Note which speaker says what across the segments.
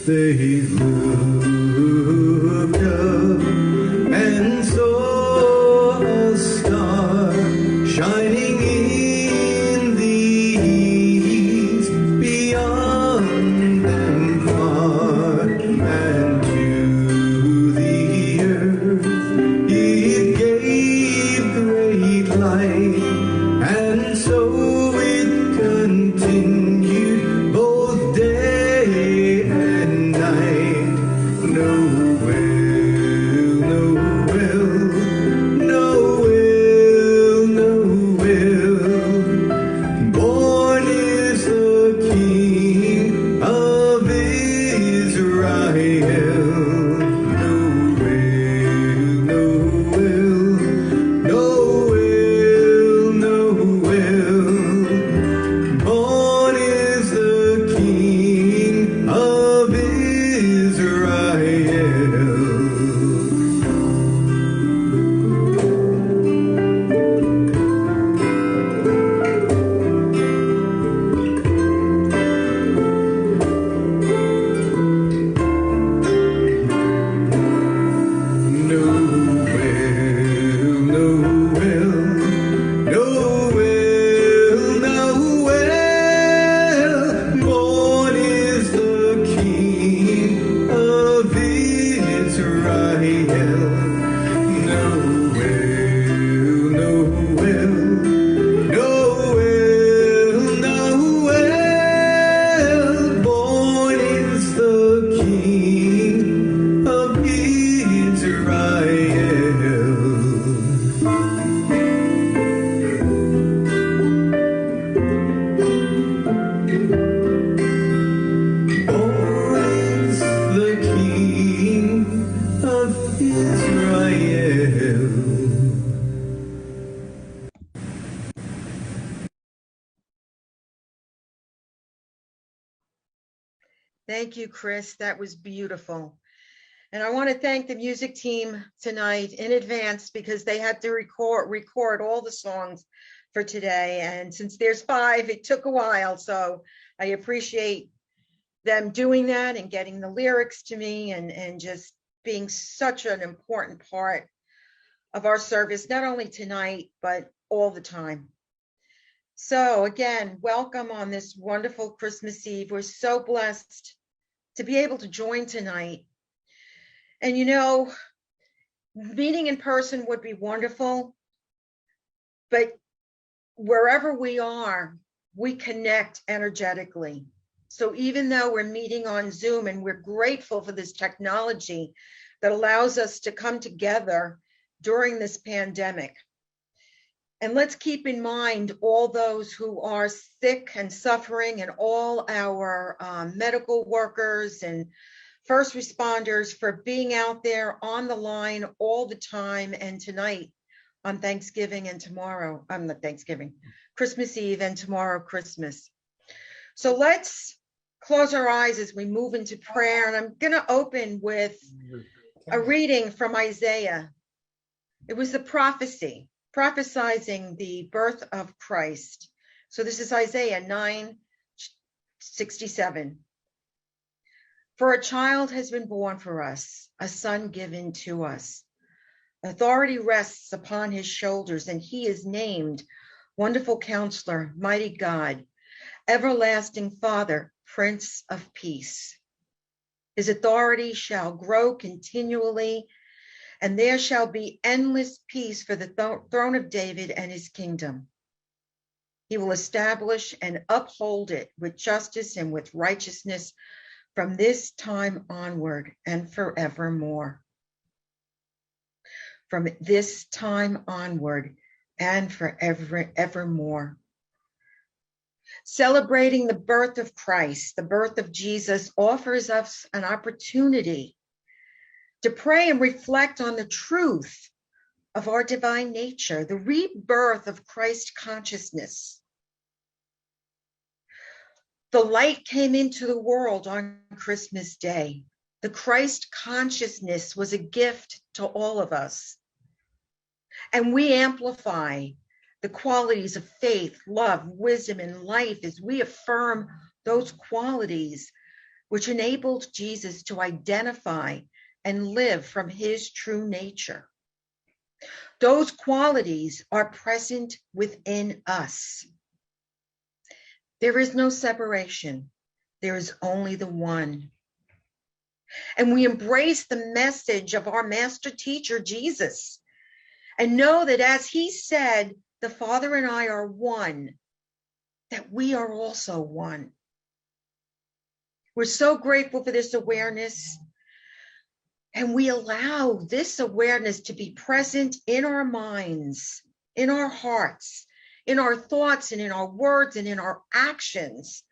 Speaker 1: They looked up and saw a star shining in the east, beyond them far, and to the earth it gave great light, and so it continued both day and night. Noel, Noel, Noel, Noel, born is the King of Israel. Noel, Noel, Noel, Noel, born is the King of Israel. Noel, Noel, Noel, Noel, born is the King of Israel. Noel, Noel, Noel, Noel, born is the King of Israel. Born is the King of Israel.
Speaker 2: Thank you, Chris. That was beautiful. And I want to thank the music team tonight in advance because they had to record all the songs for today. And since there's 5, it took a while. So I appreciate them doing that and getting the lyrics to me and just being such an important part of our service, not only tonight, but all the time. So again, welcome on this wonderful Christmas Eve. We're so blessed to be able to join tonight. And you know, meeting in person would be wonderful, but wherever we are, we connect energetically. So even though we're meeting on Zoom, and we're grateful for this technology that allows us to come together during this pandemic. And let's keep in mind all those who are sick and suffering, and all our medical workers and first responders for being out there on the line all the time, and tonight on Thanksgiving and tomorrow, not Thanksgiving, Christmas Eve and tomorrow Christmas. So let's close our eyes as we move into prayer. And I'm gonna open with a reading from Isaiah. It was the prophecy, prophesizing the birth of Christ. So this is Isaiah 9:67. For a child has been born for us, a son given to us. Authority rests upon his shoulders, and he is named Wonderful Counselor, Mighty God, Everlasting Father, Prince of Peace. His authority shall grow continually, and there shall be endless peace for the throne of David and his kingdom. He will establish and uphold it with justice and with righteousness from this time onward and forevermore. From this time onward and forevermore. Celebrating the birth of Christ, the birth of Jesus, offers us an opportunity to pray and reflect on the truth of our divine nature, the rebirth of Christ consciousness. The light came into the world on Christmas Day. The Christ consciousness was a gift to all of us. And we amplify the qualities of faith, love, wisdom, and life as we affirm those qualities which enabled Jesus to identify and live from his true nature. Those qualities are present within us. There is no separation. There is only the one. And we embrace the message of our master teacher, Jesus, and know that as he said, the Father and I are one, that we are also one. We're so grateful for this awareness, and we allow this awareness to be present in our minds, in our hearts, in our thoughts, and in our words, and in our actions,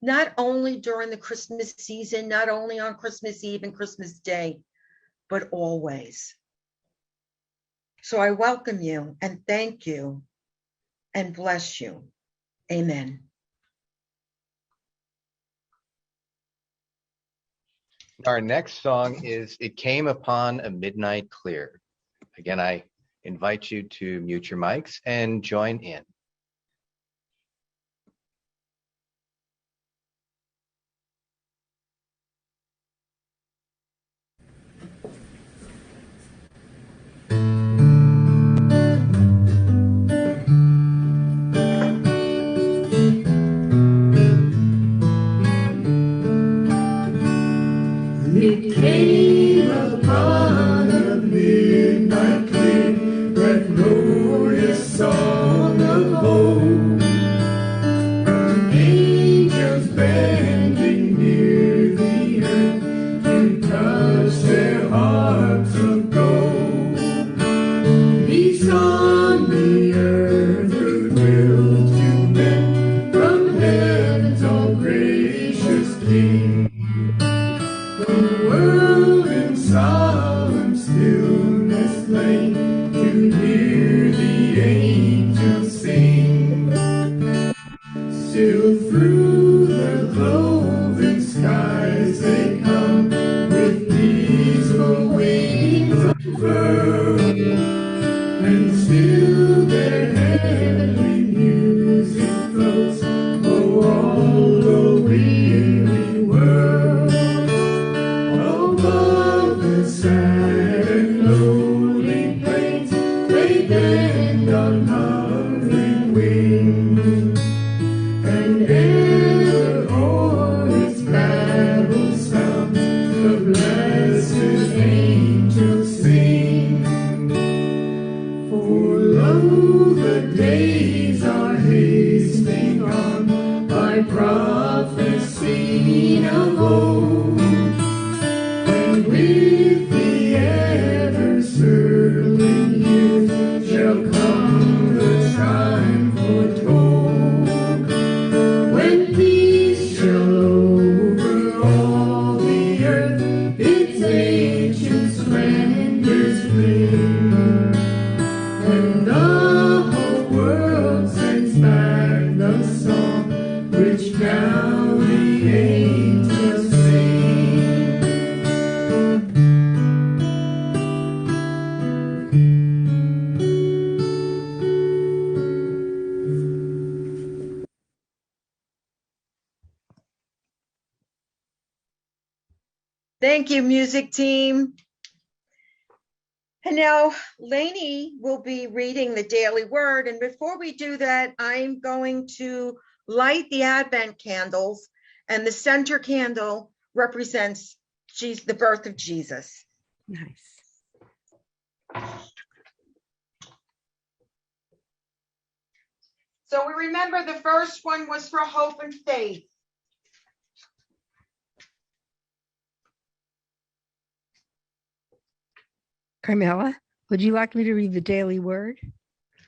Speaker 2: not only during the Christmas season, not only on Christmas Eve and Christmas Day, but always. So I welcome you and thank you and bless you. Amen.
Speaker 3: Our next song is It Came Upon a Midnight Clear. Again, I invite you to mute your mics and join in.
Speaker 1: It came upon a midnight clear, that glorious song of hope. Angels bending near the earth to touch their harps of gold. Peace on the earth, goodwill to men, from heaven's all gracious King. The world in solemn stillness lay to hear the angels sing. Still through the cloven skies they come with peaceful wings unfurled, and still their heavenly music floats o'er all the weary world. Above the sad and lonely plains, they bend on hovering wings, and ever o'er its battle sounds the blessed angels sing. For lo, the days are hastening on by prophecy of old, and with the ever-circling years shall come the time foretold, when peace shall over all the earth its ancient splendors fling, and the whole world sends back the song which now the angels sing.
Speaker 2: Thank you, music team. And now Lainey will be reading the daily word. And before we do that, I'm going to light the Advent candles, and the center candle represents the birth of Jesus.
Speaker 4: Nice.
Speaker 2: So we remember the first one was for hope and faith.
Speaker 4: Carmela, would you like me to read the daily word?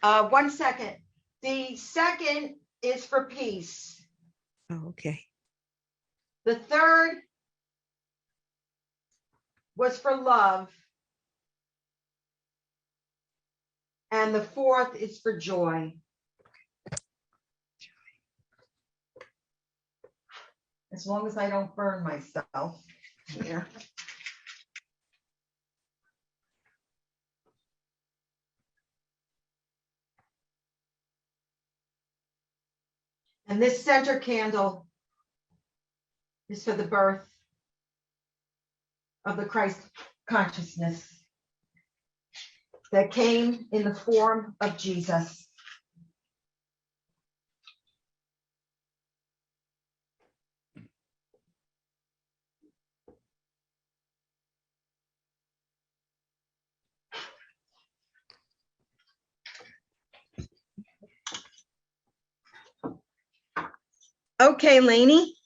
Speaker 2: 1 second. The second is for peace.
Speaker 4: Oh, okay.
Speaker 2: The third was for love. And the fourth is for joy. as long as I don't burn myself. Yeah. And this center candle is for the birth of the Christ consciousness that came in the form of Jesus. Okay, Lainey.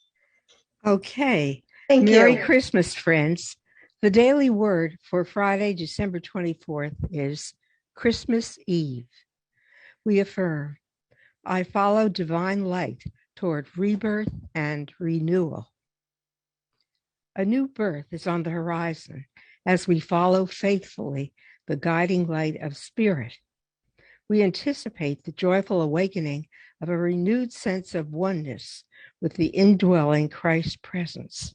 Speaker 4: Okay.
Speaker 2: Thank
Speaker 4: Merry
Speaker 2: you.
Speaker 4: Christmas, friends. The daily word for Friday, December 24th is Christmas Eve. We affirm, I follow divine light toward rebirth and renewal. A new birth is on the horizon as we follow faithfully the guiding light of spirit. We anticipate the joyful awakening of a renewed sense of oneness with the indwelling Christ presence.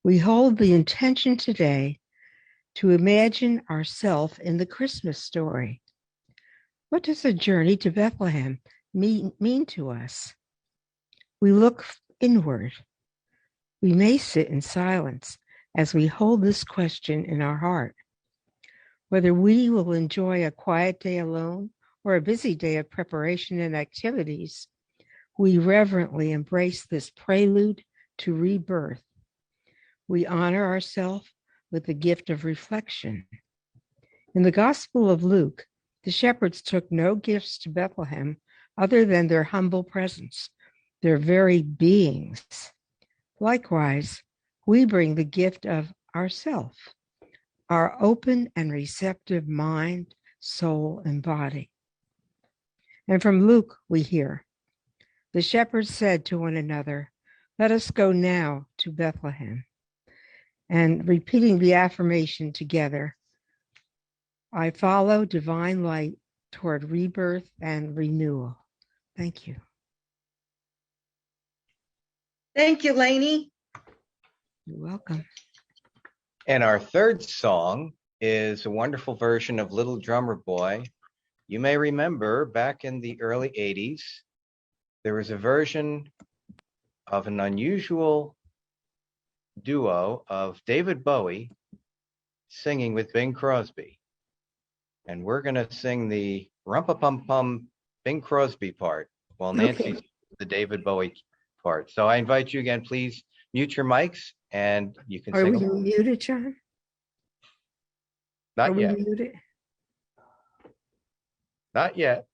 Speaker 4: We hold the intention today to imagine ourselves in the Christmas story. What does a journey to Bethlehem mean to us? We look inward. We may sit in silence as we hold this question in our heart. Whether we will enjoy a quiet day alone or a busy day of preparation and activities, we reverently embrace this prelude to rebirth. We honor ourselves with the gift of reflection. In the Gospel of Luke, the shepherds took no gifts to Bethlehem other than their humble presence, their very beings. Likewise, we bring the gift of ourself, our open and receptive mind, soul, and body. And from Luke, we hear, the shepherds said to one another, let us go now to Bethlehem. And repeating the affirmation together, I follow divine light toward rebirth and renewal. Thank you.
Speaker 2: Thank you, Lainey.
Speaker 4: You're welcome.
Speaker 3: And our third song is a wonderful version of Little Drummer Boy. You may remember back in the early 80s, there was a version of an unusual duo of David Bowie singing with Bing Crosby. And we're going to sing the Rum-Pa-Pum-Pum Bing Crosby part while Nancy sings the David Bowie part. So I invite you again, please mute your mics and you can
Speaker 4: Are
Speaker 3: sing
Speaker 4: we
Speaker 3: along.
Speaker 4: muted, John?
Speaker 3: Not
Speaker 4: Are
Speaker 3: yet.
Speaker 4: we muted?
Speaker 3: Not yet.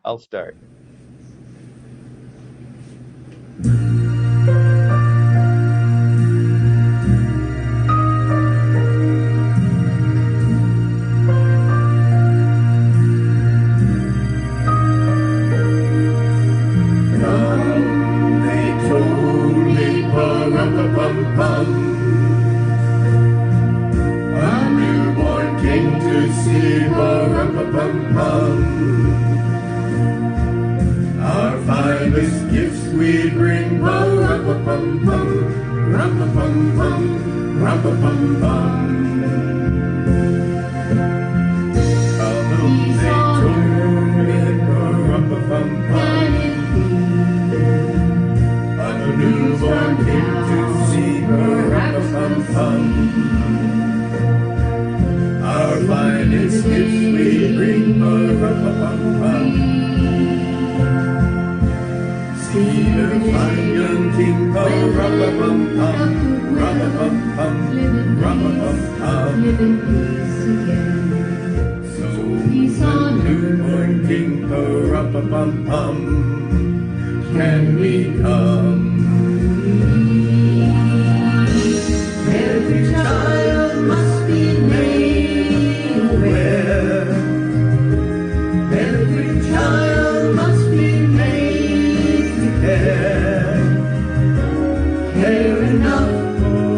Speaker 3: I'll start.
Speaker 1: They told me, pa-rum-pa-pum-pum, a newborn king to see, pa-rum-pa-pum-pum. Our finest gifts we bring, pa-rum-pa-pum-pum, rum-pa-pum-pum, rum-pa-pum-pum. They told me, pa-rum-pa-pum-pum, a newborn king to see, pa-rum-pa-pum-pum. Our finest gifts we bring, pa-rum-pa-pum-pum. See the fine young king, pa-rum-pa-pum-pum, rum-pa-pum-pum, rum-pa-pum-pum. So the newborn king, pa-rum-pa-pum-pum, can we come? Every child must be made aware. Every child must be made to care. Care enough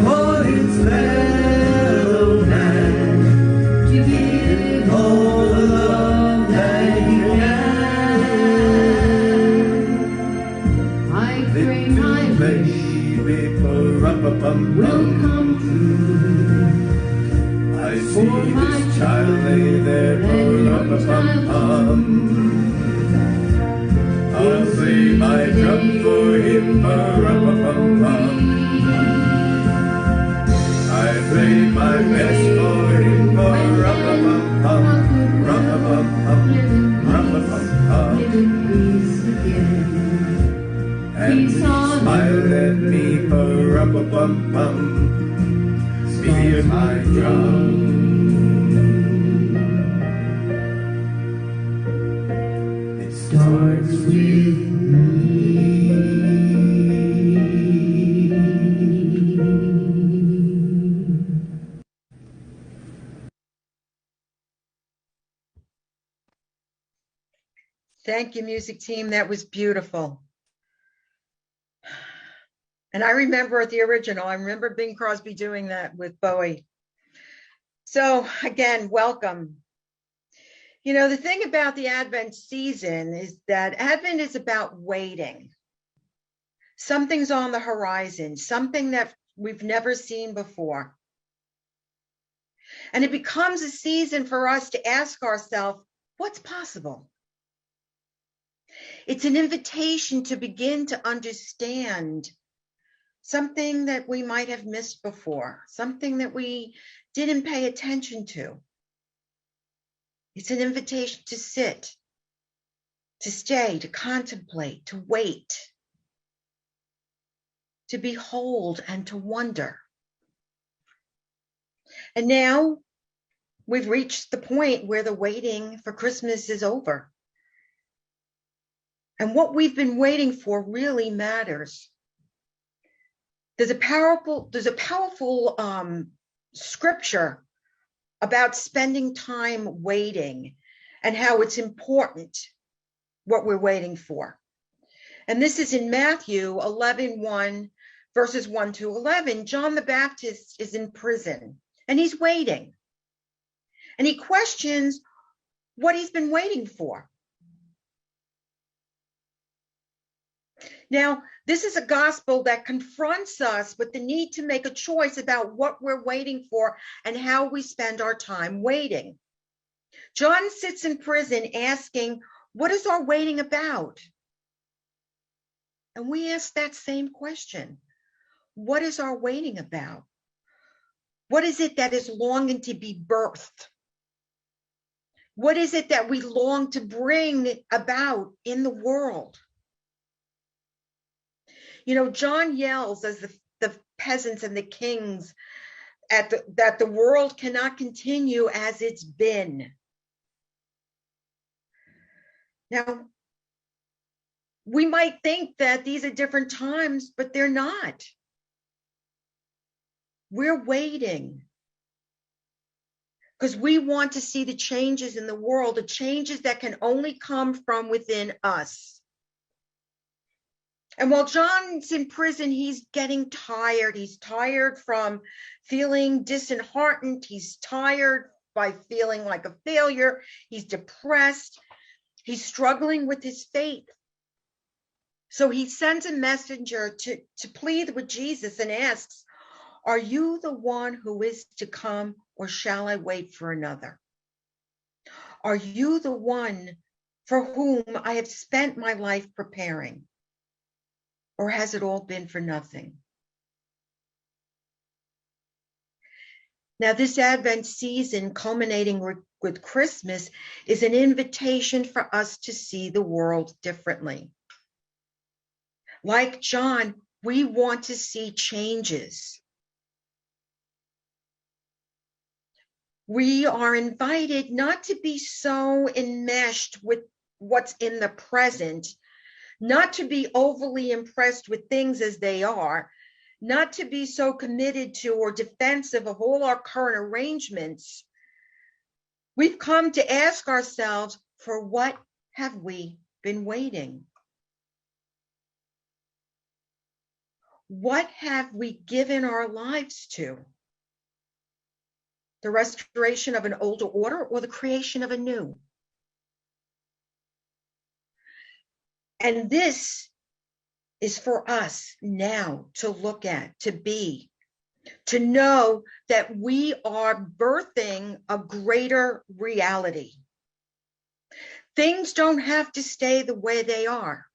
Speaker 1: for his fellow man, to give all the love that he can. I pray my
Speaker 5: baby, pa-rum-pa-pum-pum.
Speaker 1: will come true.
Speaker 5: I see this child lay there, pa-rum-pa-pum-pum. I'll play my drum for him, pa-rum-pa-pum-pum. I play my best for him, pa-rum-pa-pum-pum, rum-pa-pum-pum, rum-pa-pum-pum. And he smiled at me, pa-rum-pa-pum-pum, hear my drum. It starts with
Speaker 2: Thank you, music team. That was beautiful. And I remember the original. I remember Bing Crosby doing that with Bowie. So again, welcome. You know, the thing about the Advent season is that Advent is about waiting. Something's on the horizon, something that we've never seen before. And it becomes a season for us to ask ourselves, what's possible? It's an invitation to begin to understand something that we might have missed before, something that we didn't pay attention to. It's an invitation to sit, to stay, to contemplate, to wait, to behold, and to wonder. And now we've reached the point where the waiting for Christmas is over. And what we've been waiting for really matters. There's a powerful scripture about spending time waiting and how it's important what we're waiting for. And this is in Matthew 11:1, verses 1 to 11. John the Baptist is in prison and he's waiting. And he questions what he's been waiting for. Now, this is a gospel that confronts us with the need to make a choice about what we're waiting for and how we spend our time waiting. John sits in prison asking, what is our waiting about? And we ask that same question. What is our waiting about? What is it that is longing to be birthed? What is it that we long to bring about in the world? You know, John yells as the peasants and the kings that the world cannot continue as it's been. Now, we might think that these are different times, but they're not. We're waiting because we want to see the changes in the world, the changes that can only come from within us. And while John's in prison, he's getting tired. He's tired from feeling disheartened. He's tired by feeling like a failure. He's depressed. He's struggling with his faith. So he sends a messenger to plead with Jesus and asks, are you the one who is to come, or shall I wait for another? Are you the one for whom I have spent my life preparing? Or has it all been for nothing? Now, this Advent season, culminating with Christmas, is an invitation for us to see the world differently. Like John, we want to see changes. We are invited not to be so enmeshed with what's in the present, not to be overly impressed with things as they are, not to be so committed to or defensive of all our current arrangements. We've come to ask ourselves, for what have we been waiting? What have we given our lives to? The restoration of an older order or the creation of a new? And this is for us now to look at, to be, to know that we are birthing a greater reality. Things don't have to stay the way they are.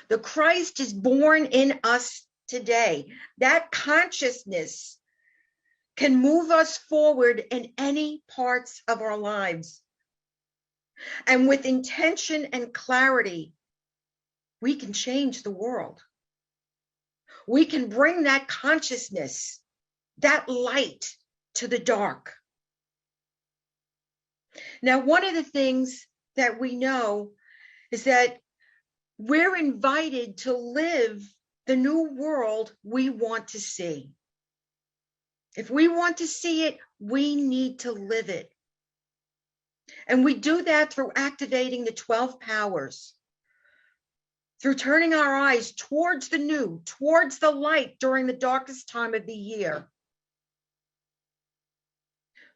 Speaker 2: The Christ is born in us today. That consciousness can move us forward in any parts of our lives. And with intention and clarity, we can change the world. We can bring that consciousness, that light to the dark. Now, one of the things that we know is that we're invited to live the new world we want to see. If we want to see it, we need to live it. And we do that through activating the 12 powers, through turning our eyes towards the new, towards the light during the darkest time of the year,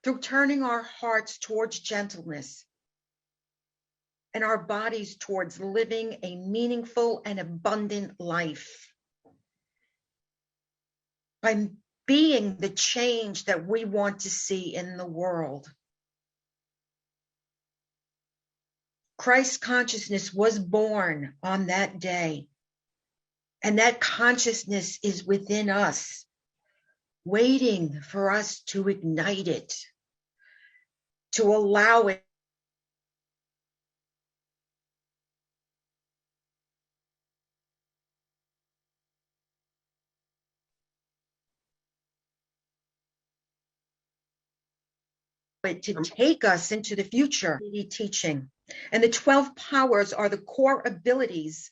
Speaker 2: through turning our hearts towards gentleness and our bodies towards living a meaningful and abundant life, by being the change that we want to see in the world. Christ's consciousness was born on that day, and that consciousness is within us, waiting for us to ignite it, to allow it to take us into the future. Teaching. And the 12 powers are the core abilities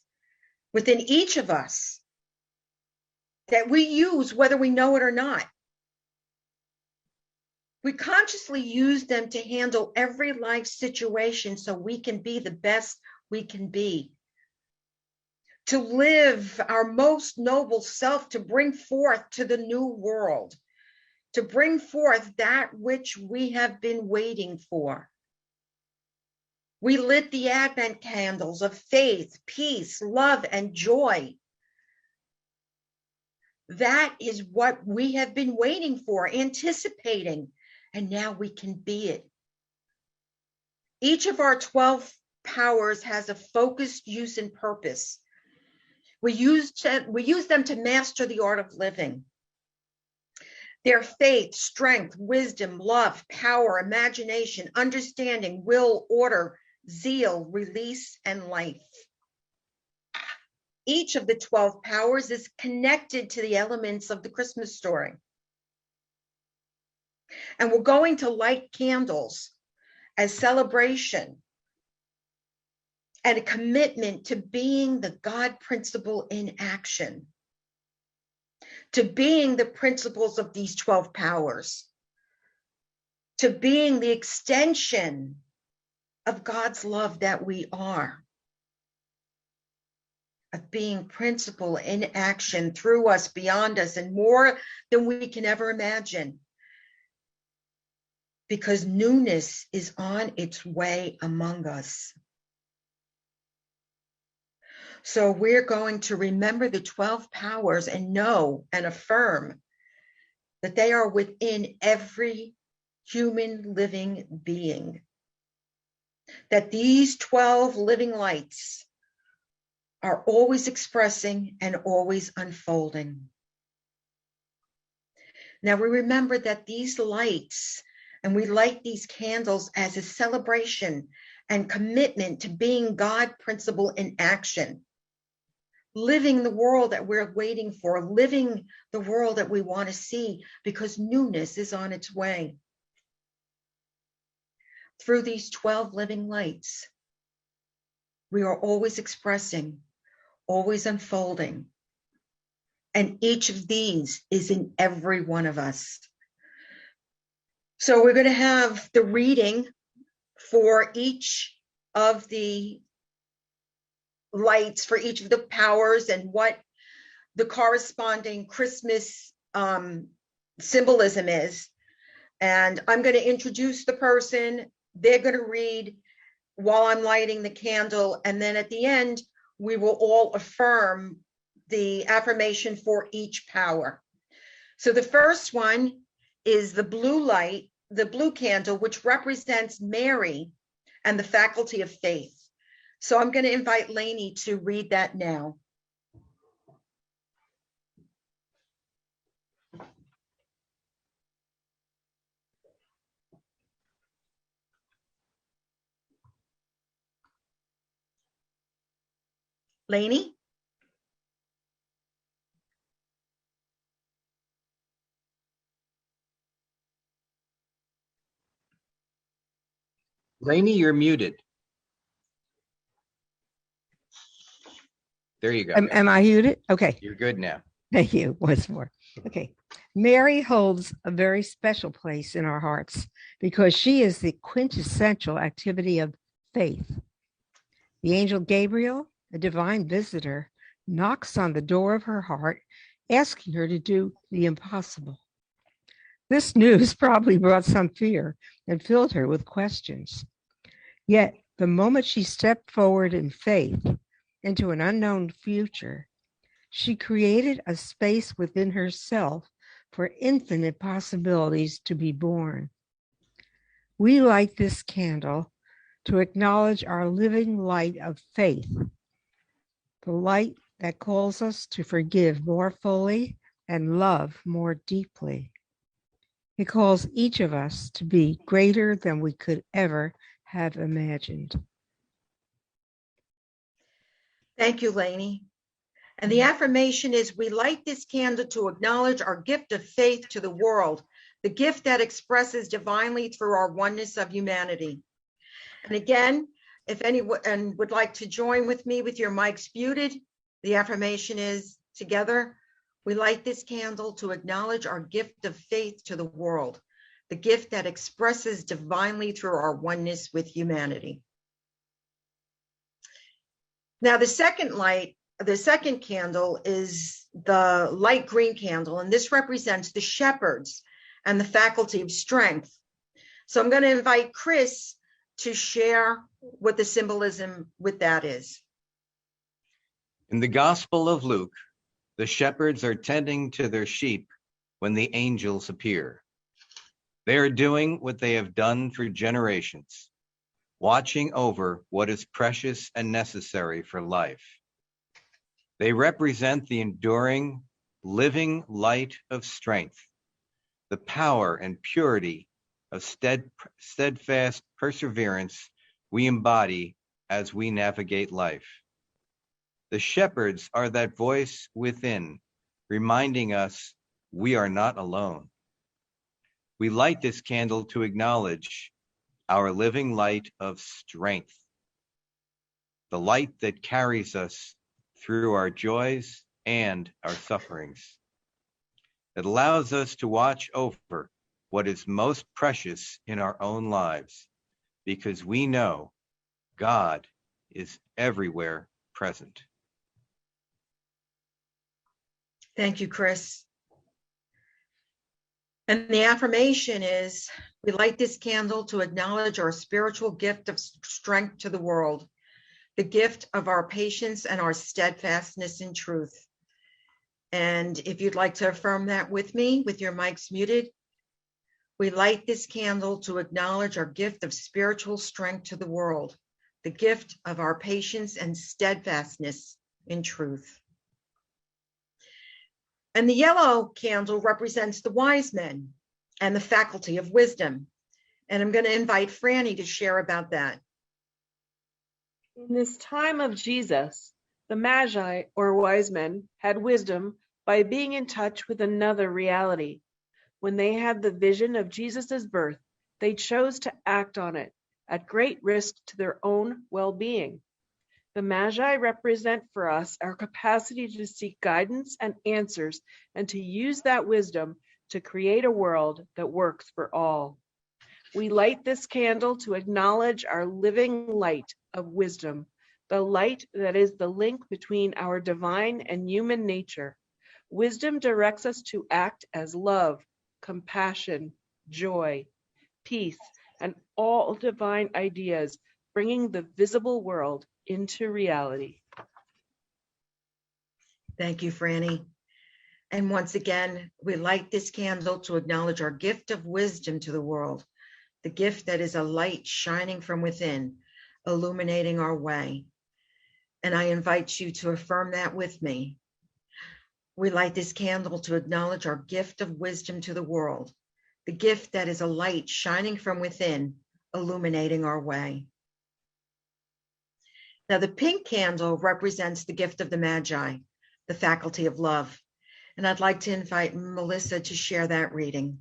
Speaker 2: within each of us that we use whether we know it or not. We consciously use them to handle every life situation so we can be the best we can be, to live our most noble self, to bring forth to the new world, to bring forth that which we have been waiting for. We lit the Advent candles of faith, peace, love, and joy. That is what we have been waiting for, anticipating, and now we can be it. Each of our 12 powers has a focused use and purpose. We use them to master the art of living. Their faith, strength, wisdom, love, power, imagination, understanding, will, order, zeal, release, and life. Each of the 12 powers is connected to the elements of the Christmas story. And we're going to light candles as celebration and a commitment to being the God principle in action, to being the principles of these 12 powers, to being the extension of God's love that we are, of being principle in action through us, beyond us, and more than we can ever imagine, because newness is on its way among us. So we're going to remember the 12 powers and know and affirm that they are within every human living being. That these 12 living lights are always expressing and always unfolding. Now we remember that these lights, and we light these candles as a celebration and commitment to being God principle in action. Living the world that we're waiting for, living the world that we want to see, because newness is on its way. Through these 12 living lights, we are always expressing, always unfolding. And each of these is in every one of us. So we're going to have the reading for each of the lights, for each of the powers, and what the corresponding Christmas symbolism is. And I'm going to introduce the person. They're going to read while I'm lighting the candle. And then at the end, we will all affirm the affirmation for each power. So the first one is the blue light, the blue candle, which represents Mary and the faculty of faith. So I'm going to invite Lainey to read that now. Lainey?
Speaker 3: Lainey, you're muted. There you go.
Speaker 4: Am I muted? Okay.
Speaker 3: You're good now.
Speaker 4: Thank you once more. Okay. Mary holds a very special place in our hearts because she is the quintessential activity of faith. The angel Gabriel, a divine visitor, knocks on the door of her heart, asking her to do the impossible. This news probably brought some fear and filled her with questions. Yet, the moment she stepped forward in faith into an unknown future, she created a space within herself for infinite possibilities to be born. We light this candle to acknowledge our living light of faith, the light that calls us to forgive more fully and love more deeply. It calls each of us to be greater than we could ever have imagined.
Speaker 2: Thank you, Lainey. And the affirmation is, we light this candle to acknowledge our gift of faith to the world, the gift that expresses divinely through our oneness of humanity. And again, if anyone would like to join with me with your mics muted, the affirmation is, together, we light this candle to acknowledge our gift of faith to the world, the gift that expresses divinely through our oneness with humanity. Now, the second candle is the light green candle, and this represents the shepherds and the faculty of strength. So I'm going to invite Chris to share what the symbolism with that is.
Speaker 3: In the Gospel of Luke, the shepherds are tending to their sheep when the angels appear. They are doing what they have done for generations, watching over what is precious and necessary for life. They represent the enduring, living light of strength, the power and purity of steadfast perseverance we embody as we navigate life. The shepherds are that voice within, reminding us we are not alone. We light this candle to acknowledge our living light of strength, the light that carries us through our joys and our sufferings. It allows us to watch over what is most precious in our own lives, because we know God is everywhere present.
Speaker 2: Thank you, Chris. And the affirmation is, we light this candle to acknowledge our spiritual gift of strength to the world, the gift of our patience and our steadfastness in truth. And if you'd like to affirm that with me, with your mics muted, we light this candle to acknowledge our gift of spiritual strength to the world, the gift of our patience and steadfastness in truth. And the yellow candle represents the wise men and the faculty of wisdom. And I'm going to invite Franny to share about that.
Speaker 6: In this time of Jesus, the Magi, or wise men, had wisdom by being in touch with another reality. When they had the vision of Jesus' birth, they chose to act on it at great risk to their own well-being. The Magi represent for us our capacity to seek guidance and answers and to use that wisdom to create a world that works for all. We light this candle to acknowledge our living light of wisdom, the light that is the link between our divine and human nature. Wisdom directs us to act as love, compassion, joy, peace, and all divine ideas, bringing the visible world into reality.
Speaker 2: Thank you, Franny. And once again, we light this candle to acknowledge our gift of wisdom to the world, the gift that is a light shining from within, illuminating our way. And I invite you to affirm that with me. We light this candle to acknowledge our gift of wisdom to the world, the gift that is a light shining from within, illuminating our way. Now, the pink candle represents the gift of the Magi, the faculty of love. And I'd like to invite Melissa to share that reading.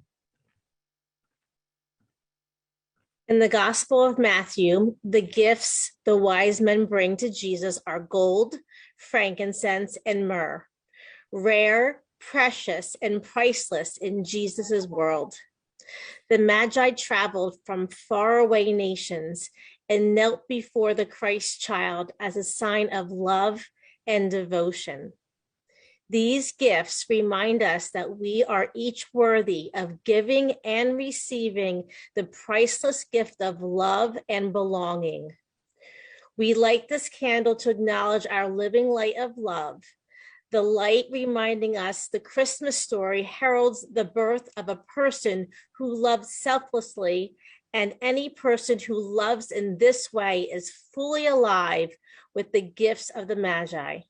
Speaker 7: In the Gospel of Matthew, the gifts the wise men bring to Jesus are gold, frankincense, and myrrh, rare, precious, and priceless in Jesus's world. The Magi traveled from faraway nations and knelt before the Christ child as a sign of love and devotion. These gifts remind us that we are each worthy of giving and receiving the priceless gift of love and belonging. We light this candle to acknowledge our living light of love. The light reminding us the Christmas story heralds the birth of a person who loves selflessly, and any person who loves in this way is fully alive with the gifts of the Magi.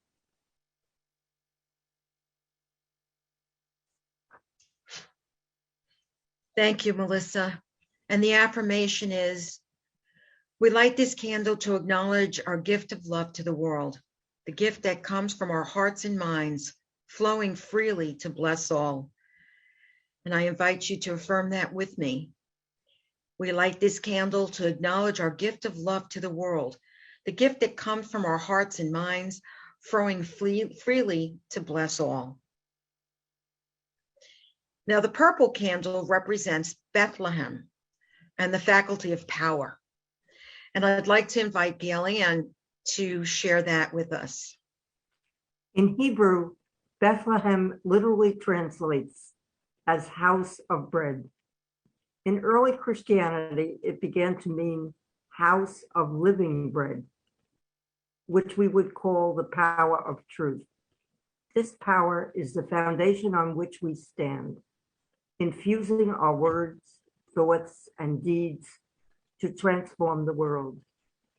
Speaker 2: Thank you, Melissa. And the affirmation is, we light this candle to acknowledge our gift of love to the world, the gift that comes from our hearts and minds, flowing freely to bless all. And I invite you to affirm that with me. We light this candle to acknowledge our gift of love to the world, the gift that comes from our hearts and minds, flowing freely to bless all. Now, the purple candle represents Bethlehem and the faculty of power. And I'd like to invite Gail Ann to share that with us.
Speaker 8: In Hebrew, Bethlehem literally translates as house of bread. In early Christianity, it began to mean house of living bread, which we would call the power of truth. This power is the foundation on which we stand, infusing our words, thoughts, and deeds to transform the world.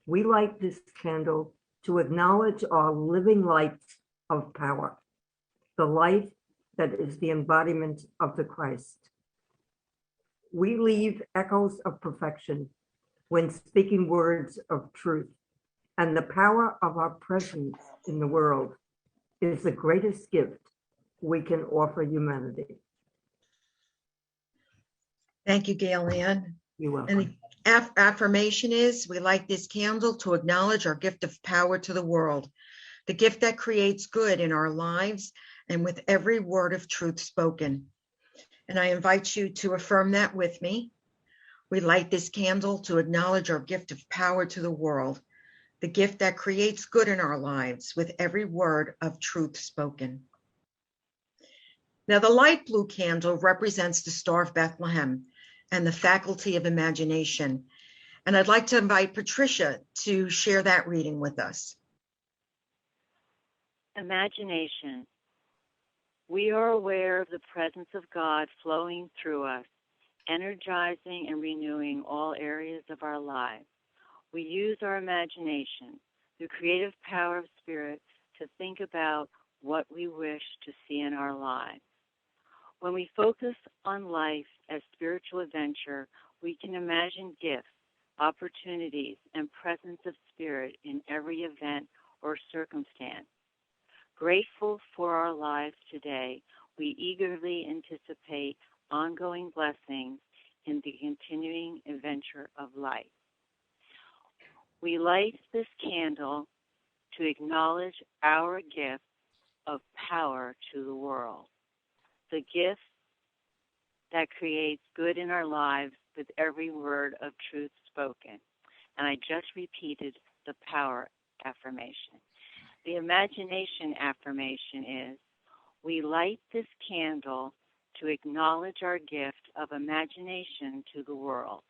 Speaker 8: We light this candle to acknowledge our living light of power, the light that is the embodiment of the Christ. We leave echoes of perfection when speaking words of truth, and the power of our presence in the world is the greatest gift we can offer humanity.
Speaker 2: Thank you, Gail Ann.
Speaker 8: You're welcome.
Speaker 2: And the affirmation is, we light this candle to acknowledge our gift of power to the world, the gift that creates good in our lives and with every word of truth spoken. And I invite you to affirm that with me. We light this candle to acknowledge our gift of power to the world, the gift that creates good in our lives with every word of truth spoken. Now, the light blue candle represents the Star of Bethlehem and the faculty of imagination. And I'd like to invite Patricia to share that reading with us.
Speaker 9: Imagination. We are aware of the presence of God flowing through us, energizing and renewing all areas of our lives. We use our imagination, the creative power of spirit, to think about what we wish to see in our lives. When we focus on life as spiritual adventure, we can imagine gifts, opportunities, and presence of spirit in every event or circumstance. Grateful for our lives today, we eagerly anticipate ongoing blessings in the continuing adventure of life. We light this candle to acknowledge our gift of power to the world, the gift that creates good in our lives with every word of truth spoken. And I just repeated the power affirmation. The imagination affirmation is, we light this candle to acknowledge our gift of imagination to the world,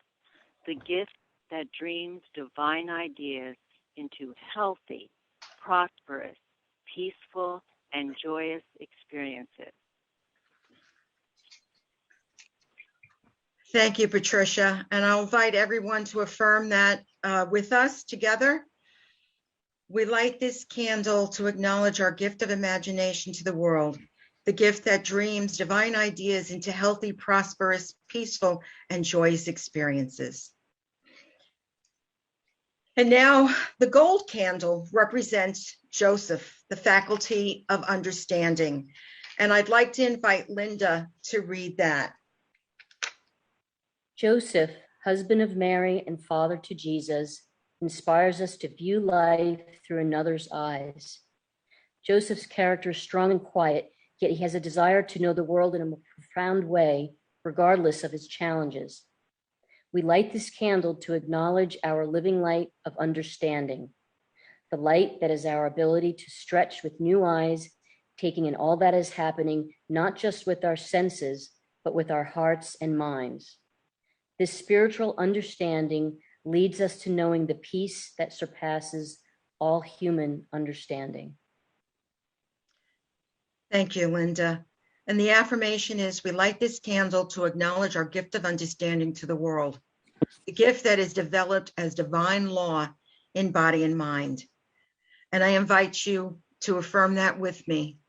Speaker 9: the gift that dreams divine ideas into healthy, prosperous, peaceful, and joyous experiences.
Speaker 2: Thank you, Patricia. And I'll invite everyone to affirm that with us together. We light this candle to acknowledge our gift of imagination to the world, the gift that dreams divine ideas into healthy, prosperous, peaceful, and joyous experiences. And now the gold candle represents Joseph, the faculty of understanding. And I'd like to invite Linda to read that.
Speaker 10: Joseph, husband of Mary and father to Jesus, inspires us to view life through another's eyes. Joseph's character is strong and quiet, yet he has a desire to know the world in a profound way, regardless of his challenges. We light this candle to acknowledge our living light of understanding, the light that is our ability to stretch with new eyes, taking in all that is happening, not just with our senses, but with our hearts and minds. This spiritual understanding leads us to knowing the peace that surpasses all human understanding.
Speaker 2: Thank you, Linda. And the affirmation is, we light this candle to acknowledge our gift of understanding to the world, the gift that is developed as divine law in body and mind. And I invite you to affirm that with me.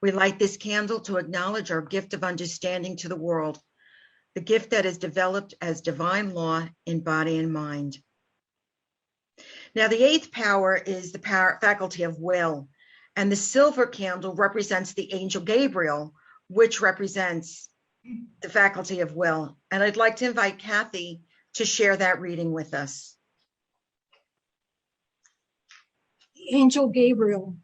Speaker 2: We light this candle to acknowledge our gift of understanding to the world, the gift that is developed as divine law in body and mind. Now, the eighth power is the faculty of will, and the silver candle represents the angel Gabriel, which represents the faculty of will. And I'd like to invite Kathy to share that reading with us.
Speaker 11: The angel Gabriel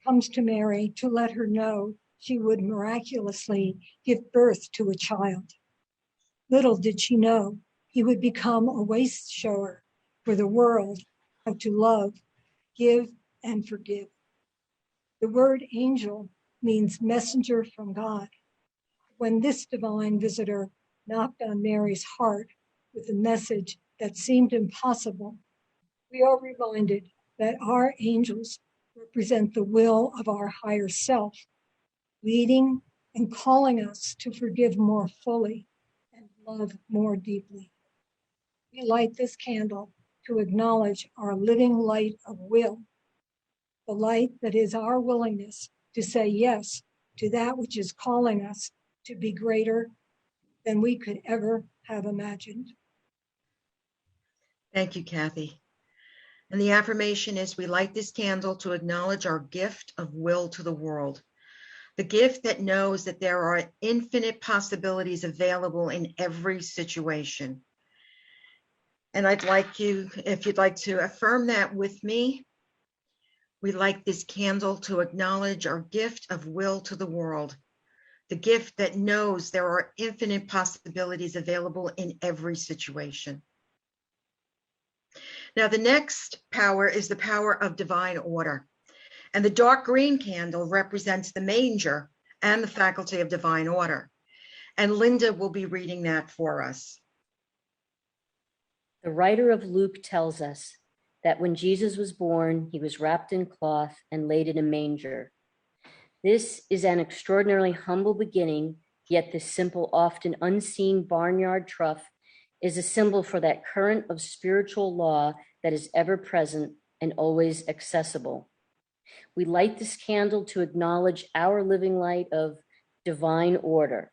Speaker 11: comes to Mary to let her know she would miraculously give birth to a child. Little did she know he would become a way shower for the world how to love, give, and forgive. The word angel means messenger from God. When this divine visitor knocked on Mary's heart with a message that seemed impossible, we are reminded that our angels represent the will of our higher self, leading and calling us to forgive more fully and love more deeply. We light this candle to acknowledge our living light of will, the light that is our willingness to say yes to that which is calling us to be greater than we could ever have imagined.
Speaker 2: Thank you, Kathy. And the affirmation is, we light this candle to acknowledge our gift of will to the world, the gift that knows that there are infinite possibilities available in every situation. And I'd like you, if you'd like to affirm that with me, we light this candle to acknowledge our gift of will to the world, the gift that knows there are infinite possibilities available in every situation. Now, the next power is the power of divine order. And the dark green candle represents the manger and the faculty of divine order. And Linda will be reading that for us.
Speaker 10: The writer of Luke tells us that when Jesus was born, he was wrapped in cloth and laid in a manger. This is an extraordinarily humble beginning, yet this simple, often unseen barnyard trough is a symbol for that current of spiritual law that is ever present and always accessible. We light this candle to acknowledge our living light of divine order,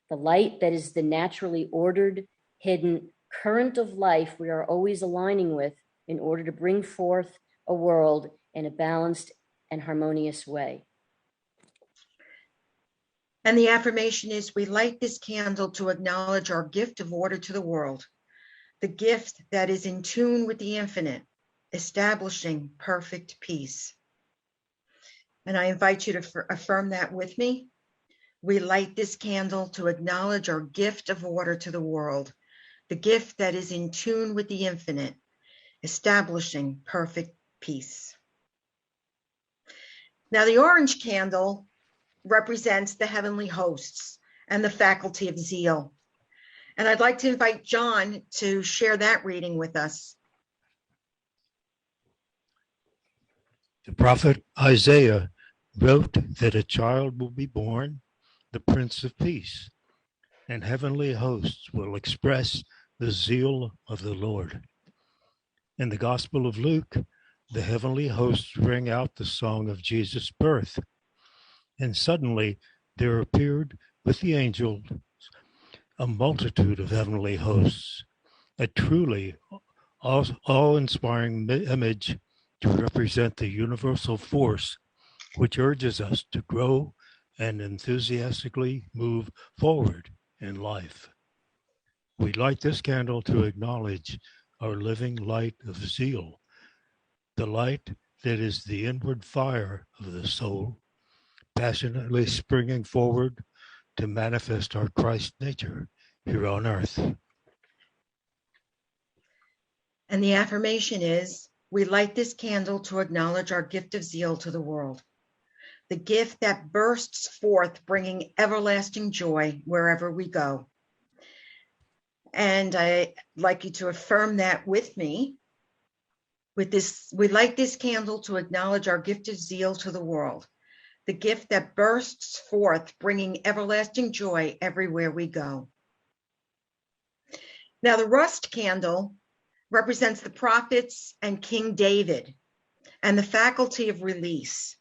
Speaker 10: the light that is the naturally ordered, hidden current of life we are always aligning with in order to bring forth a world in a balanced and harmonious way.
Speaker 2: And the affirmation is, we light this candle to acknowledge our gift of order to the world, the gift that is in tune with the infinite, establishing perfect peace. And I invite you to affirm that with me. We light this candle to acknowledge our gift of order to the world, the gift that is in tune with the infinite, establishing perfect peace. Now, the orange candle represents the heavenly hosts and the faculty of zeal. And I'd like to invite John to share that reading with us.
Speaker 12: The prophet Isaiah wrote that a child will be born, the Prince of Peace, and heavenly hosts will express the zeal of the Lord. In the Gospel of Luke, the heavenly hosts rang out the song of Jesus' birth, and suddenly there appeared with the angels a multitude of heavenly hosts, a truly awe-inspiring image to represent the universal force which urges us to grow and enthusiastically move forward in life. We light this candle to acknowledge our living light of zeal, the light that is the inward fire of the soul, passionately springing forward to manifest our Christ nature here on earth.
Speaker 2: And the affirmation is, we light this candle to acknowledge our gift of zeal to the world, the gift that bursts forth, bringing everlasting joy wherever we go. And I'd like you to affirm that with me. With this, we light this candle to acknowledge our gift of zeal to the world, the gift that bursts forth, bringing everlasting joy everywhere we go. Now, the rust candle represents the prophets and King David and the faculty of release.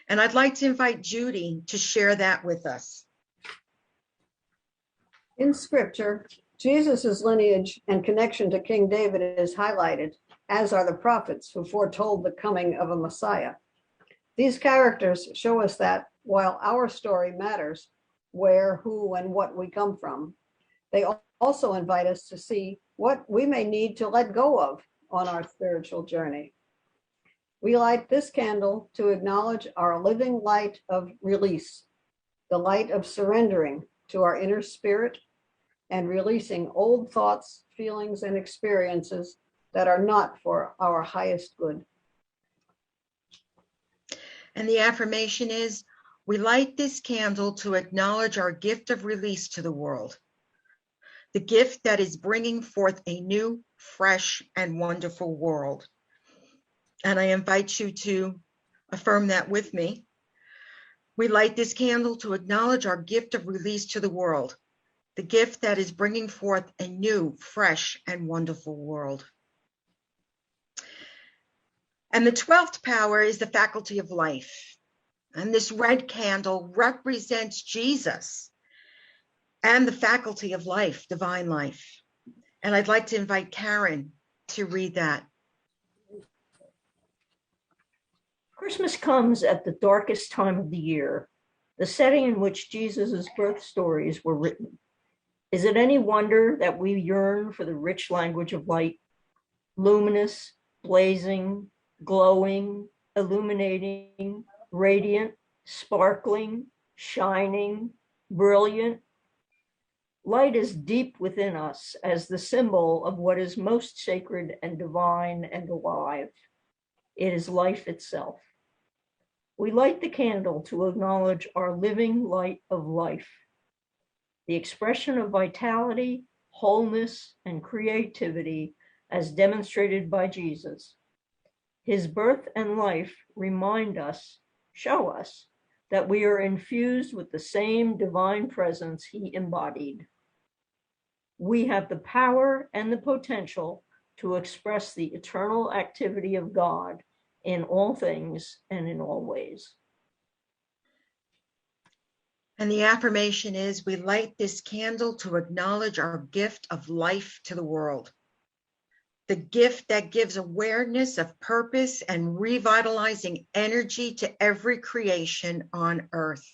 Speaker 2: And I'd like to invite Judy to share that with us.
Speaker 13: In scripture, Jesus' lineage and connection to King David is highlighted, as are the prophets who foretold the coming of a Messiah. These characters show us that while our story matters, where, who, and what we come from, they also invite us to see what we may need to let go of on our spiritual journey. We light this candle to acknowledge our living light of release, the light of surrendering to our inner spirit and releasing old thoughts, feelings, and experiences that are not for our highest good.
Speaker 2: And the affirmation is, we light this candle to acknowledge our gift of release to the world, the gift that is bringing forth a new, fresh, and wonderful world. And I invite you to affirm that with me. We light this candle to acknowledge our gift of release to the world, the gift that is bringing forth a new, fresh, and wonderful world. And the 12th power is the faculty of life. And this red candle represents Jesus and the faculty of life, divine life. And I'd like to invite Karen to read that.
Speaker 14: Christmas comes at the darkest time of the year, the setting in which Jesus' birth stories were written. Is it any wonder that we yearn for the rich language of light, luminous, blazing, glowing, illuminating, radiant, sparkling, shining, brilliant? Light is deep within us as the symbol of what is most sacred and divine and alive. It is life itself. We light the candle to acknowledge our living light of life, the expression of vitality, wholeness, and creativity as demonstrated by Jesus. His birth and life remind us, show us, that we are infused with the same divine presence he embodied. We have the power and the potential to express the eternal activity of God in all things and in all ways.
Speaker 2: And the affirmation is, we light this candle to acknowledge our gift of life to the world, the gift that gives awareness of purpose and revitalizing energy to every creation on earth.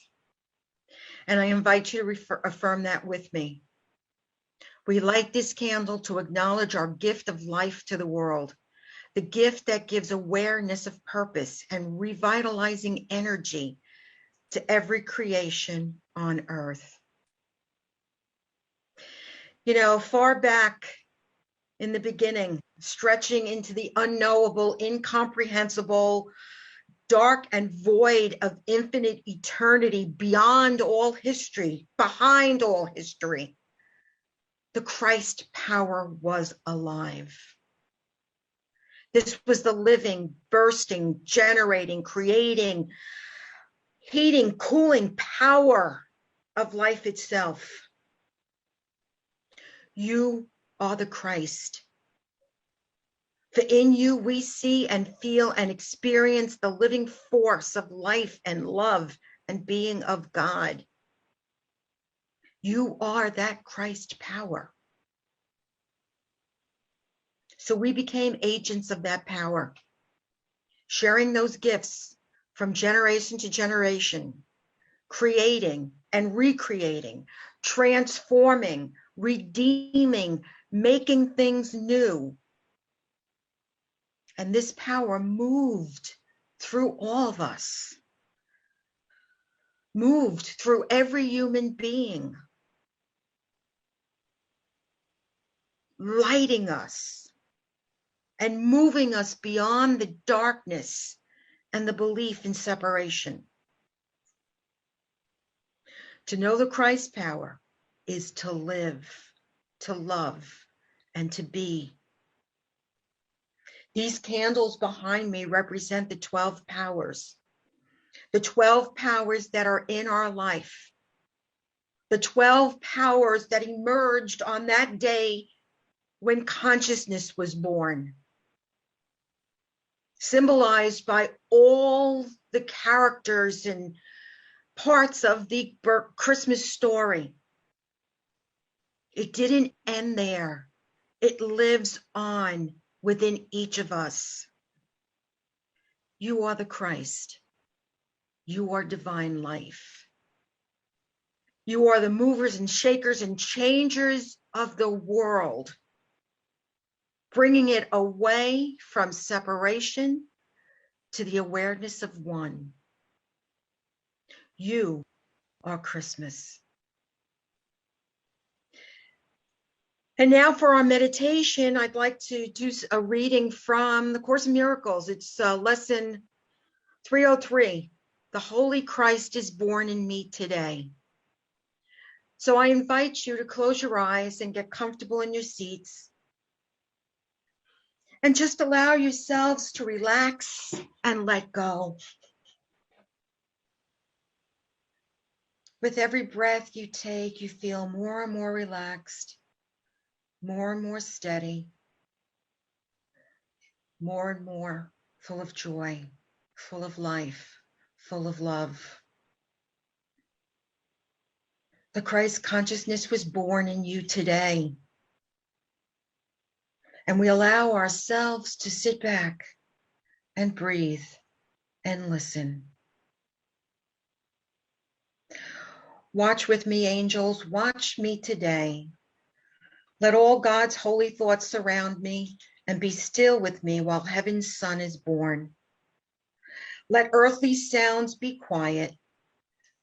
Speaker 2: And I invite you to affirm that with me. We light this candle to acknowledge our gift of life to the world, the gift that gives awareness of purpose and revitalizing energy to every creation on earth. You know, far back in the beginning, stretching into the unknowable, incomprehensible, dark and void of infinite eternity, beyond all history, behind all history, the Christ power was alive. This was the living, bursting, generating, creating, heating, cooling power of life itself. You are the Christ. For in you we see and feel and experience the living force of life and love and being of God. You are that Christ power. So we became agents of that power, sharing those gifts from generation to generation, creating and recreating, transforming, redeeming, making things new. And this power moved through all of us, moved through every human being, lighting us and moving us beyond the darkness and the belief in separation. To know the Christ power is to live, to love, and to be. These candles behind me represent the 12 powers. The 12 powers that are in our life. The 12 powers that emerged on that day when consciousness was born. Symbolized by all the characters and parts of the Christmas story. It didn't end there. It lives on within each of us. You are the Christ. You are divine life. You are the movers and shakers and changers of the world, bringing it away from separation to the awareness of one. You are Christmas. And now for our meditation, I'd like to do a reading from the Course in Miracles. It's lesson 303. The Holy Christ is born in me today. So I invite you to close your eyes and get comfortable in your seats. And just allow yourselves to relax and let go. With every breath you take, you feel more and more relaxed, more and more steady, more and more full of joy, full of life, full of love. The Christ consciousness was born in you today. And we allow ourselves to sit back and breathe and listen. Watch with me, angels. Watch me today. Let all God's holy thoughts surround me and be still with me while heaven's Son is born. Let earthly sounds be quiet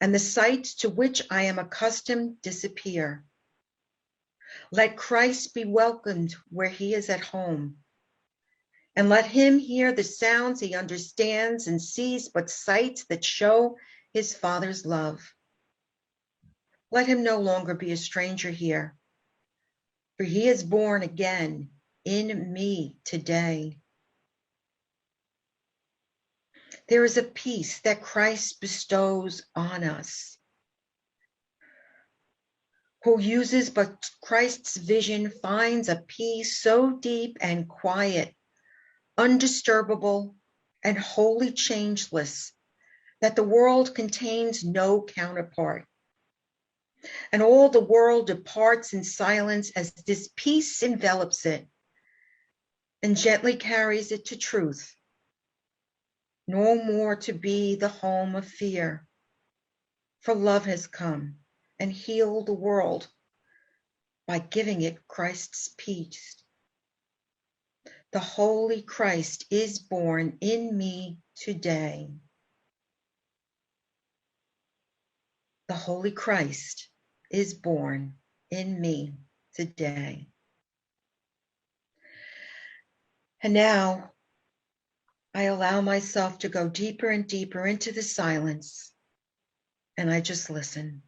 Speaker 2: and the sights to which I am accustomed disappear. Let Christ be welcomed where he is at home. And let him hear the sounds he understands and sees but sights that show his Father's love. Let him no longer be a stranger here, for he is born again in me today. There is a peace that Christ bestows on us. Who uses but Christ's vision finds a peace so deep and quiet, undisturbable and wholly changeless, that the world contains no counterpart. And all the world departs in silence as this peace envelops it and gently carries it to truth, no more to be the home of fear. For love has come and healed the world by giving it Christ's peace. The Holy Christ is born in me today. The Holy Christ is born in me today. And now I allow myself to go deeper and deeper into the silence, and I just listen.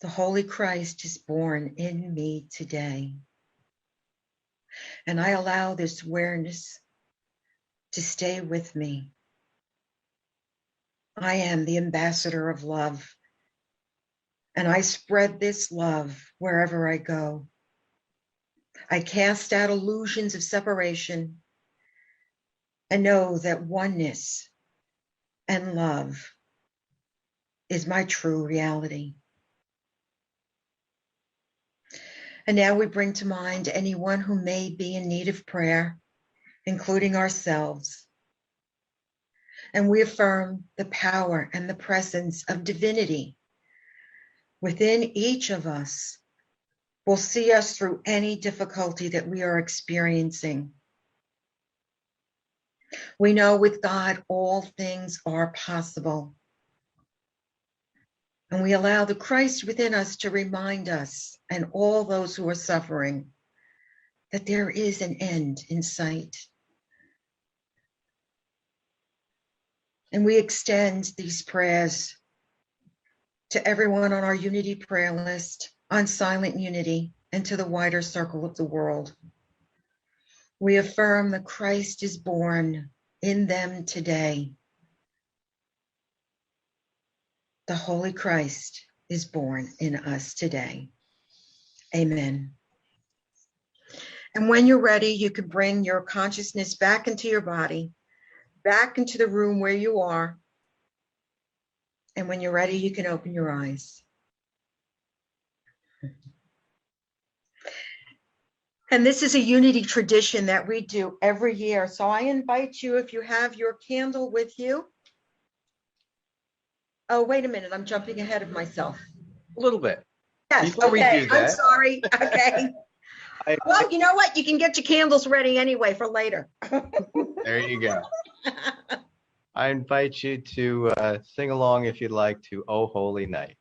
Speaker 2: The Holy Christ is born in me today. And I allow this awareness to stay with me. I am the ambassador of love, and I spread this love wherever I go. I cast out illusions of separation and know that oneness and love is my true reality. And now we bring to mind anyone who may be in need of prayer, including ourselves. And we affirm the power and the presence of divinity within each of us will see us through any difficulty that we are experiencing. We know with God all things are possible. And we allow the Christ within us to remind us and all those who are suffering that there is an end in sight. And we extend these prayers to everyone on our unity prayer list, on Silent Unity, and to the wider circle of the world. We affirm that Christ is born in them today. The Holy Christ is born in us today. Amen. And when you're ready, you can bring your consciousness back into your body, back into the room where you are. And when you're ready, you can open your eyes. And this is a unity tradition that we do every year. So I invite you, if you have your candle with you. Oh, wait a minute. I'm jumping ahead of myself.
Speaker 3: A little bit.
Speaker 2: Yes.
Speaker 3: Before we
Speaker 2: Okay.
Speaker 3: do that,
Speaker 2: I'm sorry. Okay. Well, you know what? You can get your candles ready anyway for later.
Speaker 3: There you go. I invite you to sing along if you'd like to "O Holy Night."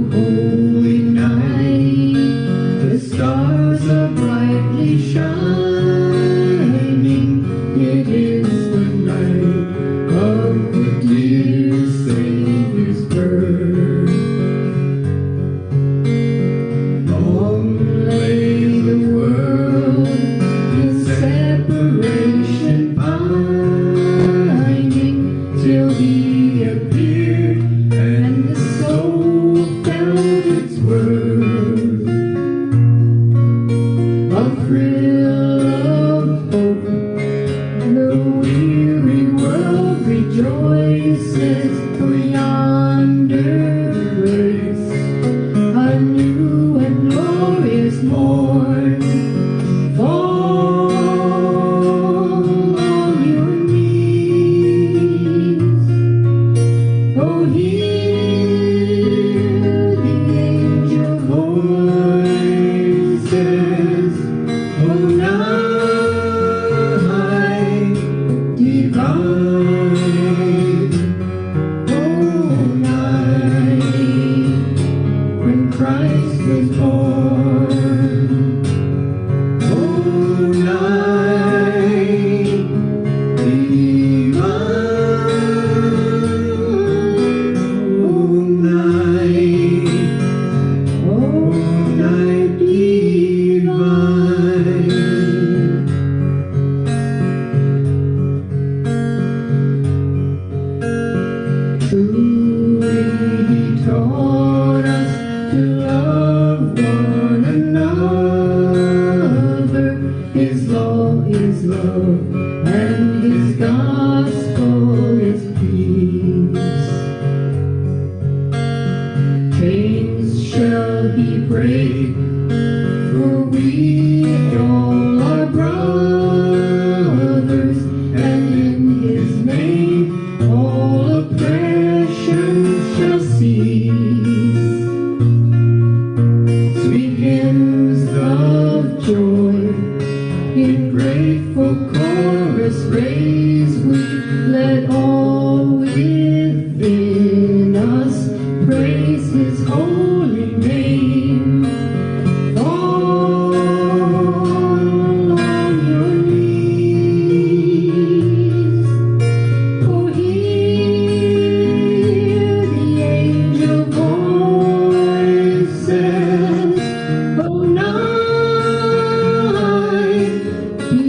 Speaker 1: Holy night, the stars are brightly shining. It is the night of the dear Savior's birth. Long law is love, and his gospel is peace. Chains shall he break, for we all are brothers, and in his name all oppression shall cease. Sweet hymns of joy in grateful chorus raise we, let all within us praise his holy name. Fall on your knees, oh hear the angel voices, oh night be